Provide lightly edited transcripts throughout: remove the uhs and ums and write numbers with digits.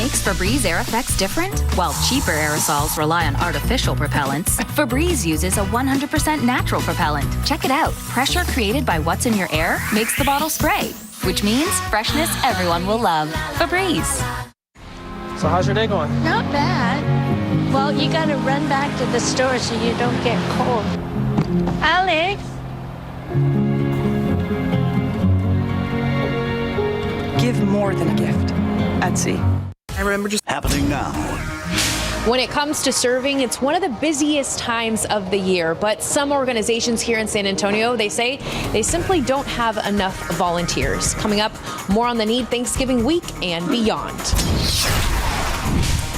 makes Febreze air effects different? While cheaper aerosols rely on artificial propellants, Febreze uses a 100% natural propellant. Check it out. Pressure created by what's in your air makes the bottle spray, which means freshness everyone will love. Febreze. So how's your day going? Not bad. Well, you got to run back to the store so you don't get cold. Alex? Give more than a gift. Etsy. I remember just happening now. When it comes to serving, it's one of the busiest times of the year, but some organizations here in San Antonio, they say they simply don't have enough volunteers. Coming up, more on the need Thanksgiving week and beyond.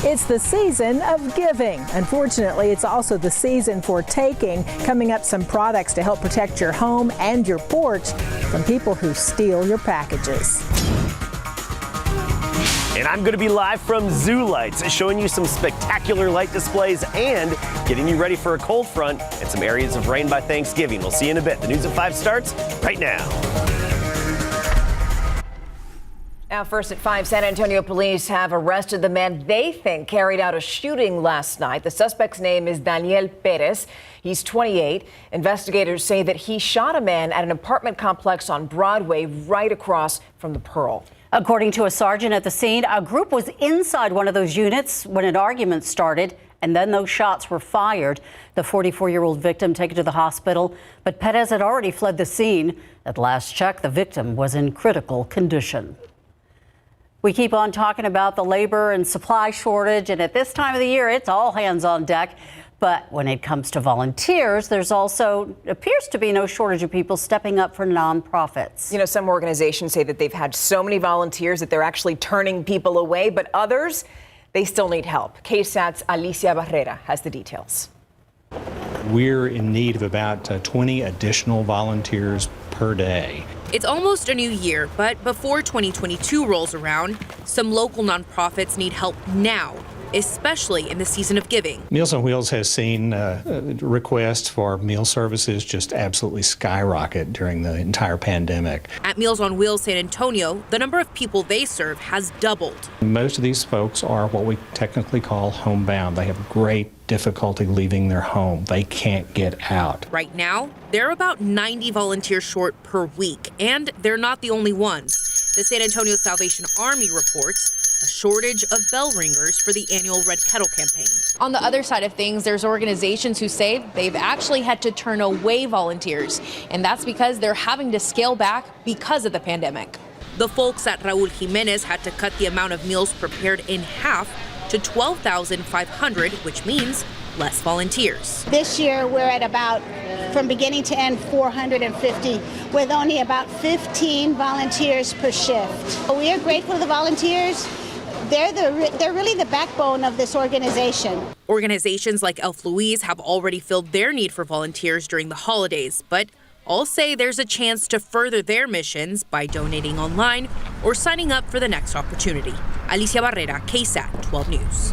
It's the season of giving. Unfortunately, it's also the season for taking. Coming up, some products to help protect your home and your porch from people who steal your packages. And I'm going to be live from ZooLights, showing you some spectacular light displays and getting you ready for a cold front and some areas of rain by Thanksgiving. We'll see you in a bit. The News at 5 starts right now. Now, first at 5, San Antonio police have arrested the man they think carried out a shooting last night. The suspect's name is Daniel Perez. He's 28. Investigators say that he shot a man at an apartment complex on Broadway right across from the Pearl. According to a sergeant at the scene, a group was inside one of those units when an argument started, and then those shots were fired. The 44-year-old victim taken to the hospital, but Perez had already fled the scene. At last check, the victim was in critical condition. We keep on talking about the labor and supply shortage, and at this time of the year, it's all hands on deck. But when it comes to volunteers, there's also appears to be no shortage of people stepping up for nonprofits. You know, some organizations say that they've had so many volunteers that they're actually turning people away, but others, they still need help. KSAT's Alicia Barrera has the details. We're in need of about 20 additional volunteers per day. It's almost a new year, but before 2022 rolls around, some local nonprofits need help now, especially in the season of giving. Meals on Wheels has seen requests for meal services just absolutely skyrocket during the entire pandemic. At Meals on Wheels San Antonio, the number of people they serve has doubled. Most of these folks are what we technically call homebound. They have great difficulty leaving their home. They can't get out. Right now, they're about 90 volunteers short per week, and they're not the only ones. The San Antonio Salvation Army reports a shortage of bell ringers for the annual Red Kettle campaign. On the other side of things, there's organizations who say they've actually had to turn away volunteers, and that's because they're having to scale back because of the pandemic. The folks at Raul Jimenez had to cut the amount of meals prepared in half to 12,500, which means less volunteers. This year, we're at about, from beginning to end, 450, with only about 15 volunteers per shift. We are grateful to the volunteers. They're really the backbone of this organization. Organizations like Elf Louise have already filled their need for volunteers during the holidays, but all say there's a chance to further their missions by donating online or signing up for the next opportunity. Alicia Barrera, KSAT 12 News.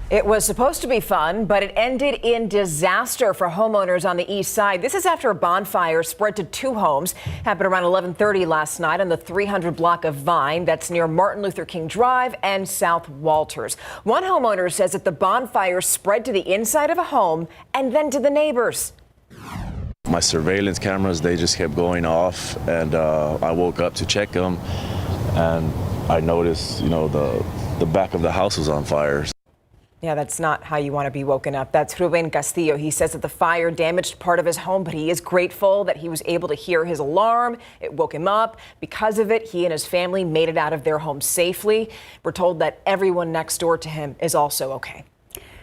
It was supposed to be fun, but it ended in disaster for homeowners on the east side. This is after a bonfire spread to 2 homes. Happened around 11:30 last night on the 300 block of Vine. That's near Martin Luther King Drive and South Walters. One homeowner says that the bonfire spread to the inside of a home and then to the neighbors. My surveillance cameras, they just kept going off, and I woke up to check them, and I noticed, the back of the house was on fire. Yeah, that's not how you want to be woken up. That's Ruben Castillo. He says that the fire damaged part of his home, but he is grateful that he was able to hear his alarm. It woke him up. Because of it, he and his family made it out of their home safely. We're told that everyone next door to him is also okay.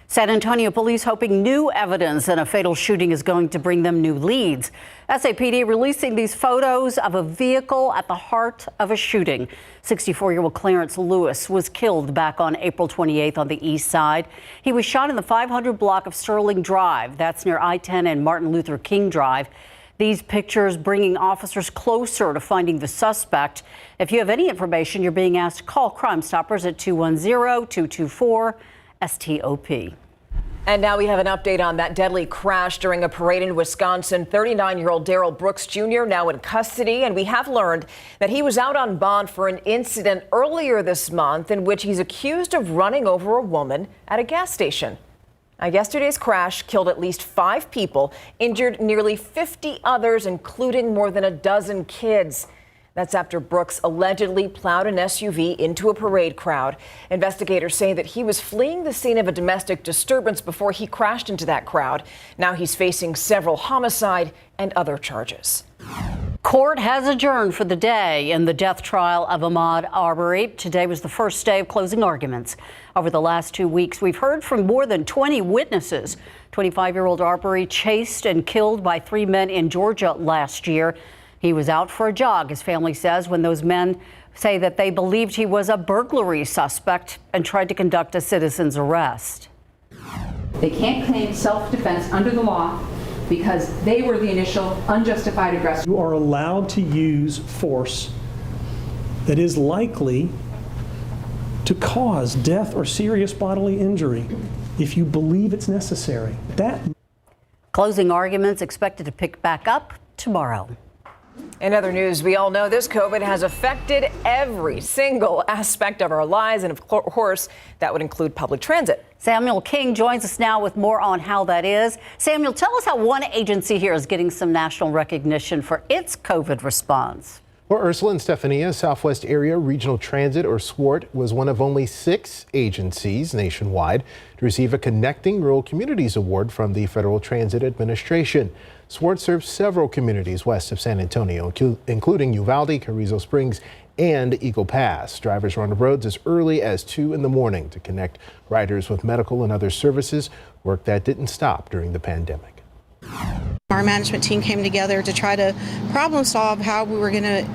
San Antonio police hoping new evidence in a fatal shooting is going to bring them new leads. SAPD releasing these photos of a vehicle at the heart of a shooting. 64-year-old Clarence Lewis was killed back on April 28th on the east side. He was shot in the 500 block of Sterling Drive. That's near I-10 and Martin Luther King Drive. These pictures bringing officers closer to finding the suspect. If you have any information, you're being asked to call Crime Stoppers at 210-224-STOP. And now we have an update on that deadly crash during a parade in Wisconsin. 39-year-old Darrell Brooks Jr. now in custody, and we have learned that he was out on bond for an incident earlier this month in which he's accused of running over a woman at a gas station. Now, yesterday's crash killed at least 5 people, injured nearly 50 others, including more than a dozen kids. That's after Brooks allegedly plowed an SUV into a parade crowd. Investigators say that he was fleeing the scene of a domestic disturbance before he crashed into that crowd. Now he's facing several homicide and other charges. Court has adjourned for the day in the death trial of Ahmaud Arbery. Today was the first day of closing arguments. Over the last 2 weeks, we've heard from more than 20 witnesses. 25-year-old Arbery chased and killed by 3 men in Georgia last year. He was out for a jog, his family says, when those men say that they believed he was a burglary suspect and tried to conduct a citizen's arrest. They can't claim self-defense under the law because they were the initial unjustified aggressor. You are allowed to use force that is likely to cause death or serious bodily injury if you believe it's necessary. Closing arguments expected to pick back up tomorrow. In other news, we all know this COVID has affected every single aspect of our lives, and of course, that would include public transit. Samuel King joins us now with more on how that is. Samuel, tell us how one agency here is getting some national recognition for its COVID response. Well, Ursula and Stephania, Southwest Area Regional Transit, or SWART, was one of only 6 agencies nationwide to receive a Connecting Rural Communities Award from the Federal Transit Administration. SWART serves several communities west of San Antonio, including Uvalde, Carrizo Springs, and Eagle Pass. Drivers are on the roads as early as 2 in the morning to connect riders with medical and other services, work that didn't stop during the pandemic. Our management team came together to try to problem solve how we were going to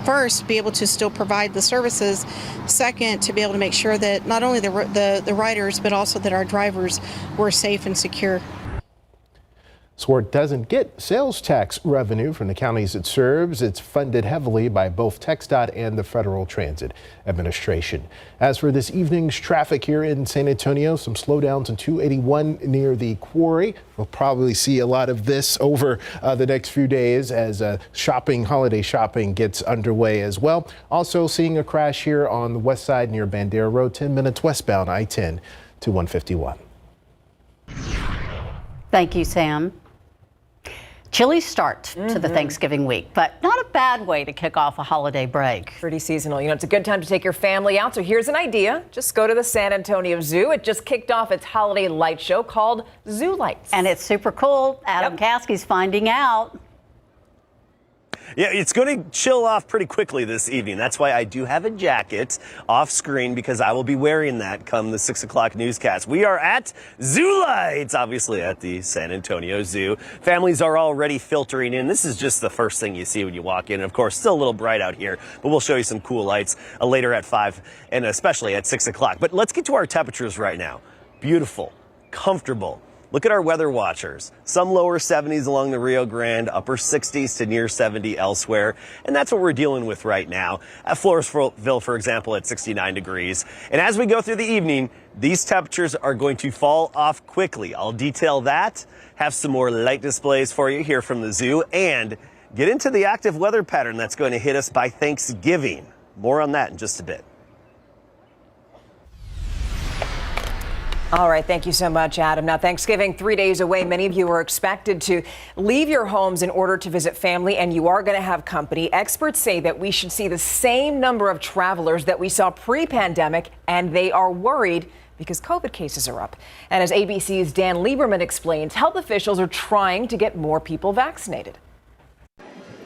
first be able to still provide the services, second to be able to make sure that not only the riders but also that our drivers were safe and secure. SWART doesn't get sales tax revenue from the counties it serves. It's funded heavily by both TxDOT and the Federal Transit Administration. As for this evening's traffic here in San Antonio, some slowdowns on 281 near the quarry. We'll probably see a lot of this over the next few days as holiday shopping gets underway as well. Also seeing a crash here on the west side near Bandera Road, 10 minutes westbound I-10 to 151. Thank you, Sam. Chilly start to the Thanksgiving week, but not a bad way to kick off a holiday break. Pretty seasonal. You know, it's a good time to take your family out. So here's an idea. Just go to the San Antonio Zoo. It just kicked off its holiday light show called ZooLights. And it's super cool. Adam Caskey's finding out. Yeah, it's going to chill off pretty quickly this evening. That's why I do have a jacket off screen, because I will be wearing that come the 6 o'clock newscast. We are at ZooLights, obviously at the San Antonio Zoo. Families are already filtering in. This is just the first thing you see when you walk in. And of course, still a little bright out here, but we'll show you some cool lights later at 5 and especially at 6 o'clock. But let's get to our temperatures right now. Beautiful, comfortable. Look at our weather watchers. Some lower 70s along the Rio Grande, upper 60s to near 70 elsewhere. And that's what we're dealing with right now. At Floresville, for example, at 69 degrees. And as we go through the evening, these temperatures are going to fall off quickly. I'll detail that, have some more light displays for you here from the zoo, and get into the active weather pattern that's going to hit us by Thanksgiving. More on that in just a bit. All right. Thank you so much, Adam. Now, Thanksgiving 3 days away. Many of you are expected to leave your homes in order to visit family, and you are going to have company. Experts say that we should see the same number of travelers that we saw pre-pandemic, and they are worried because COVID cases are up. And as ABC's Dan Lieberman explains, health officials are trying to get more people vaccinated.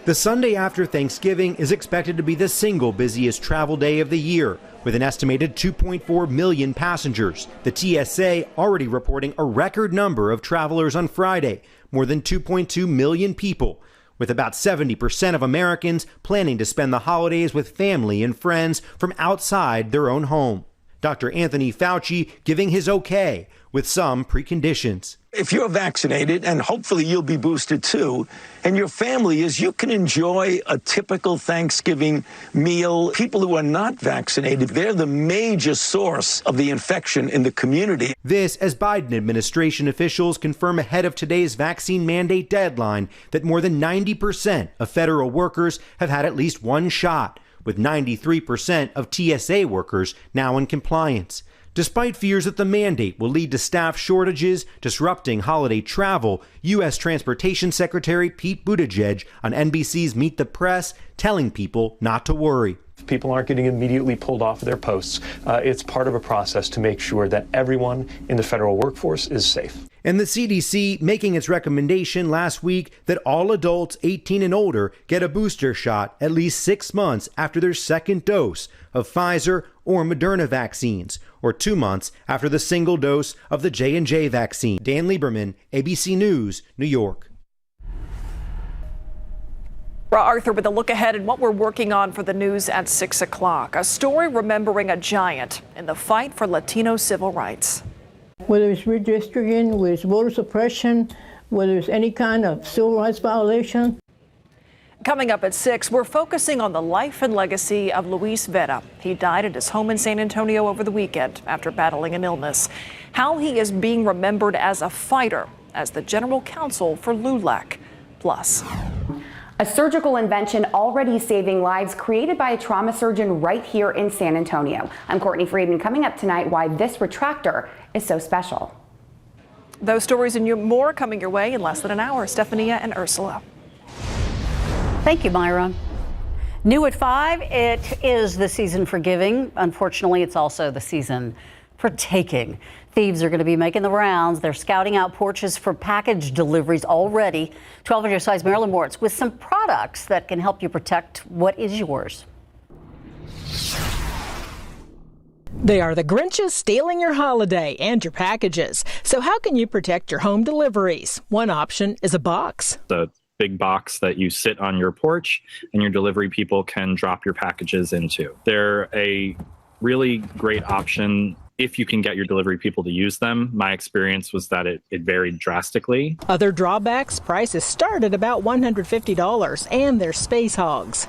The Sunday after Thanksgiving is expected to be the single busiest travel day of the year, with an estimated 2.4 million passengers. The TSA already reporting a record number of travelers on Friday, more than 2.2 million people, with about 70% of Americans planning to spend the holidays with family and friends from outside their own home. Dr. Anthony Fauci giving his okay with some preconditions. If you're vaccinated, and hopefully you'll be boosted too, and your family is, you can enjoy a typical Thanksgiving meal. People who are not vaccinated, they're the major source of the infection in the community. This as Biden administration officials confirm ahead of today's vaccine mandate deadline that more than 90% of federal workers have had at least one shot, with 93% of TSA workers now in compliance. Despite fears that the mandate will lead to staff shortages, disrupting holiday travel, U.S. Transportation Secretary Pete Buttigieg on NBC's Meet the Press telling people not to worry. People aren't getting immediately pulled off of their posts. It's part of a process to make sure that everyone in the federal workforce is safe. And the CDC making its recommendation last week that all adults 18 and older get a booster shot at least 6 months after their second dose of Pfizer or Moderna vaccines, or 2 months after the single dose of the J&J vaccine. Dan Lieberman, ABC News, New York. Arthur with a look ahead and what we're working on for the news at 6 o'clock. A story remembering a giant in the fight for Latino civil rights. Whether it's redistricting, whether it's voter suppression, whether it's any kind of civil rights violation. Coming up at 6, we're focusing on the life and legacy of Luis Vera. He died at his home in San Antonio over the weekend after battling an illness. How he is being remembered as a fighter, as the general counsel for LULAC. Plus, a surgical invention already saving lives created by a trauma surgeon right here in San Antonio. I'm Courtney Friedman. Coming up tonight, why this retractor is so special. Those stories and more coming your way in less than an hour. Stephania and Ursula. Thank you, Myra. New at 5, it is the season for giving. Unfortunately, it's also the season for taking. Thieves are going to be making the rounds. They're scouting out porches for package deliveries already. 12 on your side's Marilyn Moritz with some products that can help you protect what is yours. They are the Grinches stealing your holiday and your packages. So how can you protect your home deliveries? One option is a box. The big box that you sit on your porch and your delivery people can drop your packages into. They're a really great option if you can get your delivery people to use them. My experience was that it varied drastically. Other drawbacks, prices start at about $150 and they're space hogs.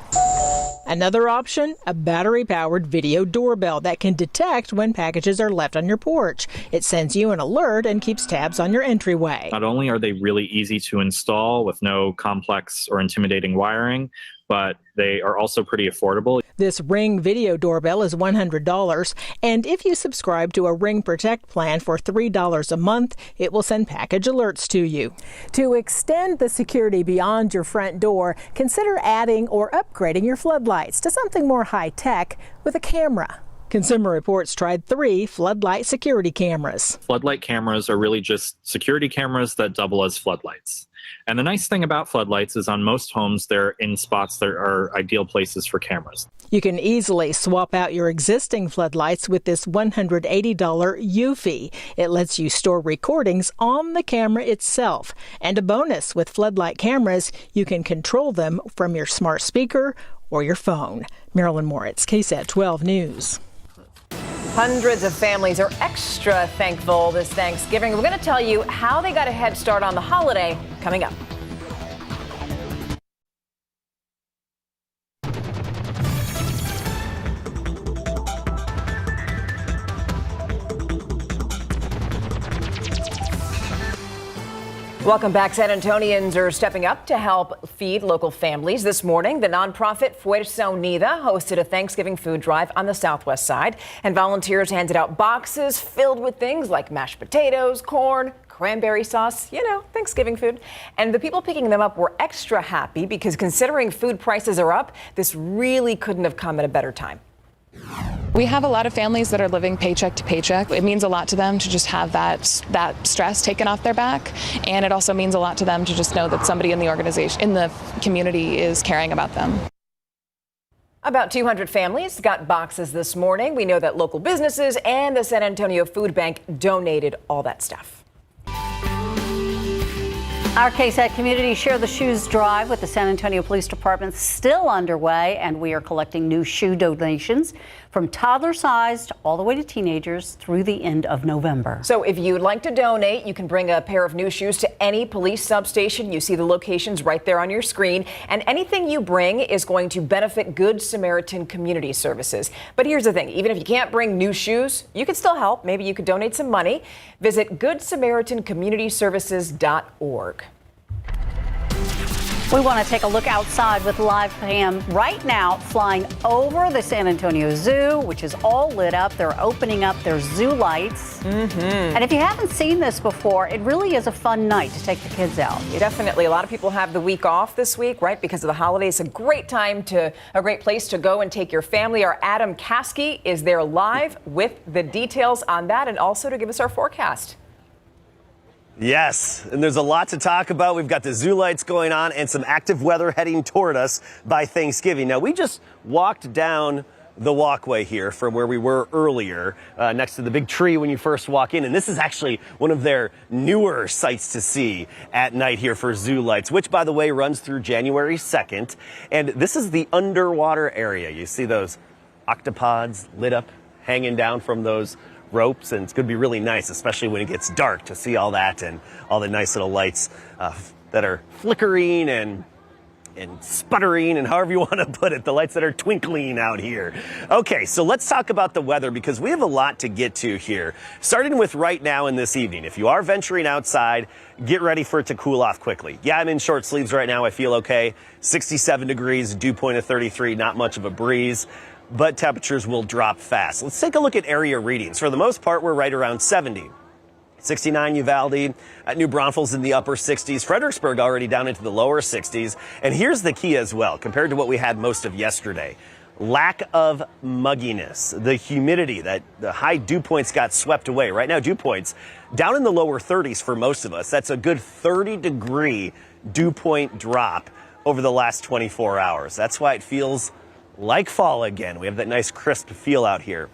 Another option, a battery-powered video doorbell that can detect when packages are left on your porch. It sends you an alert and keeps tabs on your entryway. Not only are they really easy to install with no complex or intimidating wiring, but they are also pretty affordable. This Ring video doorbell is $100, and if you subscribe to a Ring Protect plan for $3 a month, it will send package alerts to you. To extend the security beyond your front door, consider adding or upgrading your floodlights to something more high-tech with a camera. Consumer Reports tried 3 floodlight security cameras. Floodlight cameras are really just security cameras that double as floodlights. And the nice thing about floodlights is on most homes, they're in spots that are ideal places for cameras. You can easily swap out your existing floodlights with this $180 Eufy. It lets you store recordings on the camera itself. And a bonus, with floodlight cameras, you can control them from your smart speaker or your phone. Marilyn Moritz, KSAT 12 News. Hundreds of families are extra thankful this Thanksgiving. We're going to tell you how they got a head start on the holiday coming up. Welcome back. San Antonians are stepping up to help feed local families. This morning, the nonprofit Fuerza Unida hosted a Thanksgiving food drive on the southwest side, and volunteers handed out boxes filled with things like mashed potatoes, corn, cranberry sauce, Thanksgiving food. And the people picking them up were extra happy because considering food prices are up, this really couldn't have come at a better time. We have a lot of families that are living paycheck to paycheck. It means a lot to them to just have that stress taken off their back. And it also means a lot to them to just know that somebody in the organization, in the community, is caring about them. About 200 families got boxes this morning. We know that local businesses and the San Antonio Food Bank donated all that stuff. Our KSAT Community Share the Shoes drive with the San Antonio Police Department still underway, and we are collecting new shoe donations from toddler-sized all the way to teenagers through the end of November. So if you'd like to donate, you can bring a pair of new shoes to any police substation. You see the locations right there on your screen. And anything you bring is going to benefit Good Samaritan Community Services. But here's the thing, even if you can't bring new shoes, you can still help. Maybe you could donate some money. Visit GoodSamaritanCommunityServices.org. We want to take a look outside with live cam right now, flying over the San Antonio Zoo, which is all lit up. They're opening up their ZooLights. And if you haven't seen this before, it really is a fun night to take the kids out. Yeah, definitely. A lot of people have the week off this week, right? Because of the holidays. A great place to go and take your family. Our Adam Caskey is there live with the details on that and also to give us our forecast. Yes, and there's a lot to talk about. We've got the ZooLights going on and some active weather heading toward us by Thanksgiving. Now, we just walked down the walkway here from where we were earlier, next to the big tree when you first walk in. And this is actually one of their newer sights to see at night here for ZooLights, which, by the way, runs through January 2nd. And this is the underwater area. You see those octopods lit up, hanging down from those ropes, and it's going to be really nice, especially when it gets dark, to see all that and all the nice little lights that are flickering and sputtering, and however you want to put it, the lights that are twinkling out here. Okay, so let's talk about the weather, because we have a lot to get to here. Starting with right now and this evening. If you are venturing outside, get ready for it to cool off quickly. Yeah, I'm in short sleeves right now. I feel okay. 67 degrees, dew point of 33, not much of a breeze, but temperatures will drop fast. Let's take a look at area readings. For the most part, we're right around 70. 69 Uvalde, at New Braunfels in the upper 60s, Fredericksburg already down into the lower 60s. And here's the key as well, compared to what we had most of yesterday. Lack of mugginess, the humidity, that the high dew points got swept away. Right now, dew points down in the lower 30s for most of us. That's a good 30-degree dew point drop over the last 24 hours. That's why it feels like fall again. We have that nice crisp feel out here.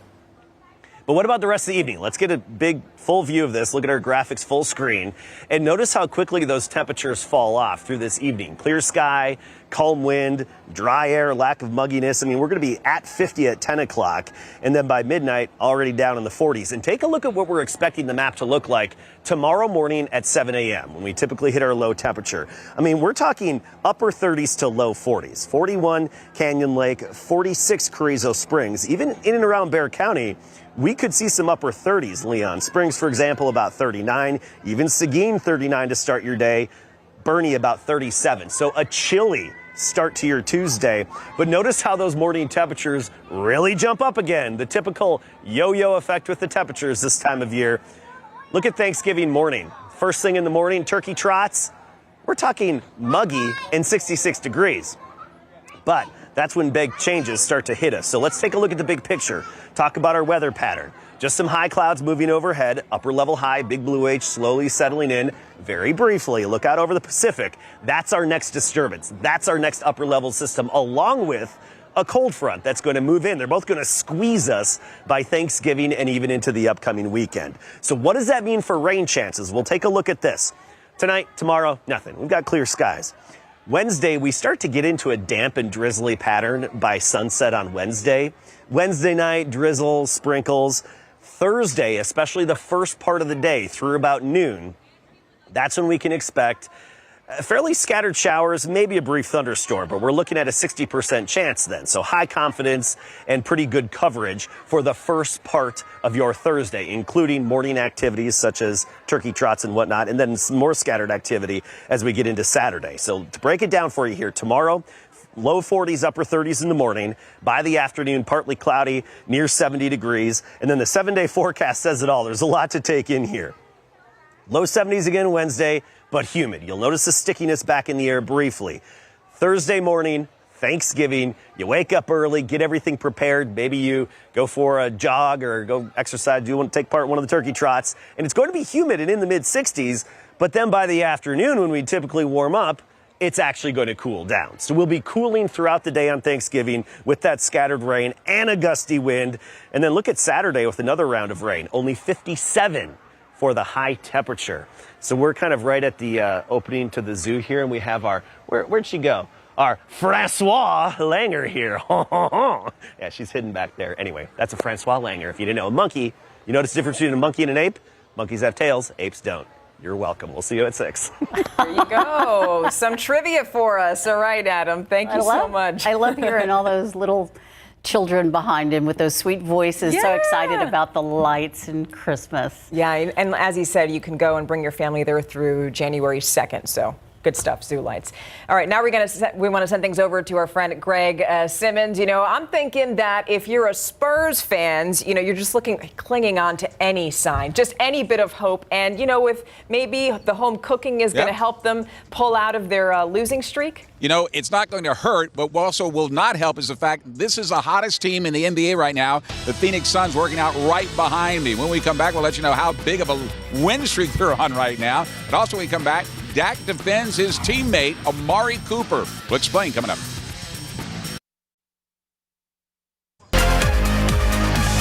But what about the rest of the evening? Let's get a big full view of this. Look at our graphics full screen and notice how quickly those temperatures fall off through this evening. Clear sky, calm wind, dry air, lack of mugginess. I mean, we're going to be at 50 at 10 o'clock and then by midnight already down in the 40s. And take a look at what we're expecting the map to look like tomorrow morning at 7 a.m. when we typically hit our low temperature. I mean, we're talking upper 30s to low 40s. 41 Canyon Lake, 46 Carrizo Springs. Even in and around Bexar County, we could see some upper 30s. Leon Springs, for example, about 39. Even Seguin, 39 to start your day. Bernie, about 37. So a chilly start to your Tuesday. But notice how those morning temperatures really jump up again. The typical yo-yo effect with the temperatures this time of year. Look at Thanksgiving morning. First thing in the morning, turkey trots. We're talking muggy and 66 degrees. But that's when big changes start to hit us. So let's take a look at the big picture. Talk about our weather pattern. Just some high clouds moving overhead, upper level high, big blue H slowly settling in very briefly. Look out over the Pacific. That's our next disturbance. That's our next upper level system, along with a cold front that's going to move in. They're both going to squeeze us by Thanksgiving and even into the upcoming weekend. So what does that mean for rain chances? We'll take a look at this. Tonight, tomorrow, nothing. We've got clear skies. Wednesday, we start to get into a damp and drizzly pattern by sunset on Wednesday. Wednesday night, drizzle, sprinkles. Thursday, especially the first part of the day through about noon, that's when we can expect fairly scattered showers, maybe a brief thunderstorm, but we're looking at a 60% chance then. So high confidence and pretty good coverage for the first part of your Thursday, including morning activities such as turkey trots and whatnot, and then some more scattered activity as we get into Saturday. So to break it down for you here, tomorrow, low 40s, upper 30s in the morning. By the afternoon, partly cloudy, near 70 degrees. And then the 7-day forecast says it all. There's a lot to take in here. Low 70s again Wednesday, but humid. You'll notice the stickiness back in the air briefly. Thursday morning, Thanksgiving, you wake up early, get everything prepared. Maybe you go for a jog or go exercise. You want to take part in one of the turkey trots. And it's going to be humid and in the mid-60s. But then by the afternoon, when we typically warm up, it's actually going to cool down. So we'll be cooling throughout the day on Thanksgiving with that scattered rain and a gusty wind. And then look at Saturday with another round of rain, only 57 for the high temperature. So we're kind of right at the opening to the zoo here, and we have our, where'd she go? our Francois Langer here. Yeah, she's hidden back there. Anyway, that's a Francois Langer. If you didn't know, a monkey, you notice the difference between a monkey and an ape? Monkeys have tails, apes don't. You're welcome. We'll see you at 6. There you go. Some trivia for us. All right, Adam. Thank you so much. I love hearing all those little children behind him with those sweet voices, so excited about the lights and Christmas. Yeah, and as he said, you can go and bring your family there through January 2nd. So good stuff, ZooLights. All right, now we want to send things over to our friend Greg Simmons. You know, I'm thinking that if you're a Spurs fan, you know, you're just clinging on to any sign, just any bit of hope. And, you know, with maybe the home cooking is going to help them pull out of their losing streak. You know, it's not going to hurt, but also will not help is the fact this is the hottest team in the NBA right now. The Phoenix Suns working out right behind me. When we come back, we'll let you know how big of a win streak they're on right now. But also when we come back, Dak defends his teammate, Amari Cooper. We'll explain coming up.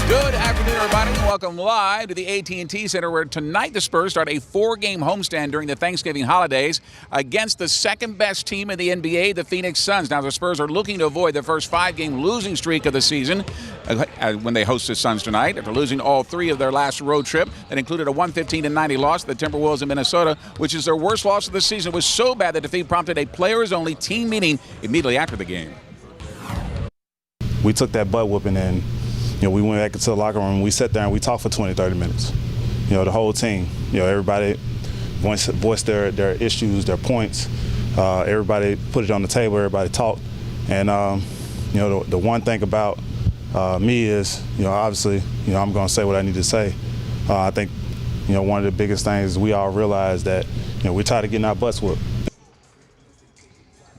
Good afternoon, everybody. Welcome live to the AT&T Center, where tonight the Spurs start a 4-game homestand during the Thanksgiving holidays against the second-best team in the NBA, the Phoenix Suns. Now, the Spurs are looking to avoid the first 5-game losing streak of the season when they host the Suns tonight after losing all 3 of their last road trip. That included a 115-90 loss to the Timberwolves in Minnesota, which is their worst loss of the season. It was so bad the defeat prompted a players-only team meeting immediately after the game. We took that butt whooping and we went back into the locker room, we sat there and we talked for 20, 30 minutes. The whole team, everybody voiced their issues, their points. Everybody put it on the table, everybody talked. And, the one thing about me is, obviously, I'm going to say what I need to say. I think, one of the biggest things is we all realize that, we're tired of getting our butts whooped.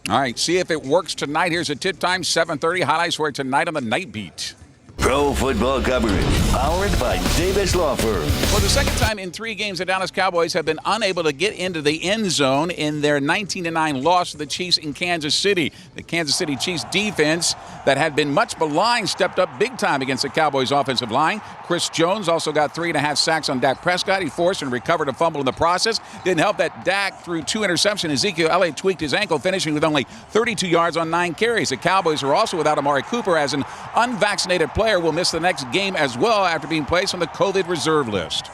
All right, see if it works tonight. Here's a tip time, 7:30. Highlights for tonight on the Night Beat. Pro football coverage, powered by Davis Law Firm. For the second time in 3 games, the Dallas Cowboys have been unable to get into the end zone in their 19-9 loss to the Chiefs in Kansas City. The Kansas City Chiefs defense that had been much maligned stepped up big time against the Cowboys offensive line. Chris Jones also got 3.5 sacks on Dak Prescott. He forced and recovered a fumble in the process. Didn't help that Dak threw 2 interceptions. Ezekiel Elliott tweaked his ankle, finishing with only 32 yards on 9 carries. The Cowboys are also without Amari Cooper, as an unvaccinated player will miss the next game as well after being placed on the COVID reserve list.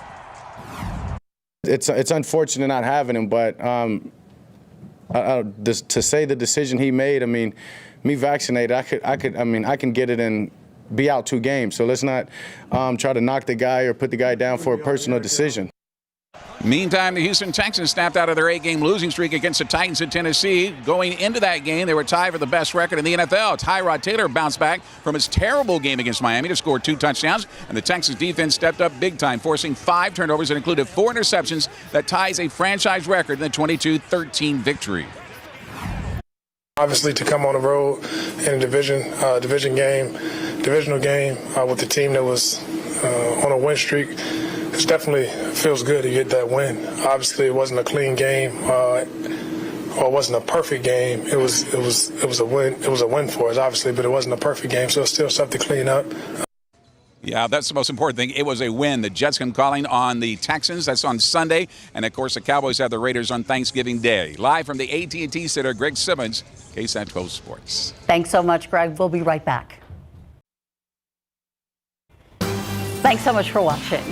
It's unfortunate not having him, but to say the decision he made, I mean, me vaccinated, I can get it and be out 2 games. So let's not try to knock the guy or put the guy down for a personal decision. Meantime, the Houston Texans snapped out of their 8-game losing streak against the Titans in Tennessee. Going into that game, they were tied for the best record in the NFL. Tyrod Taylor bounced back from his terrible game against Miami to score 2 touchdowns, and the Texans defense stepped up big time, forcing 5 turnovers that included 4 interceptions that ties a franchise record in the 22-13 victory. Obviously, to come on the road in a divisional game with the team that was on a win streak, it definitely feels good to get that win. Obviously, it wasn't a clean game, or it wasn't a perfect game. It was a win. It was a win for us, obviously, but it wasn't a perfect game, so it's still stuff to clean up. Yeah, that's the most important thing. It was a win. The Jets come calling on the Texans. That's on Sunday. And, of course, the Cowboys have the Raiders on Thanksgiving Day. Live from the AT&T Center, Greg Simmons, KSAT 12 Sports. Thanks so much, Greg. We'll be right back. Thanks so much for watching.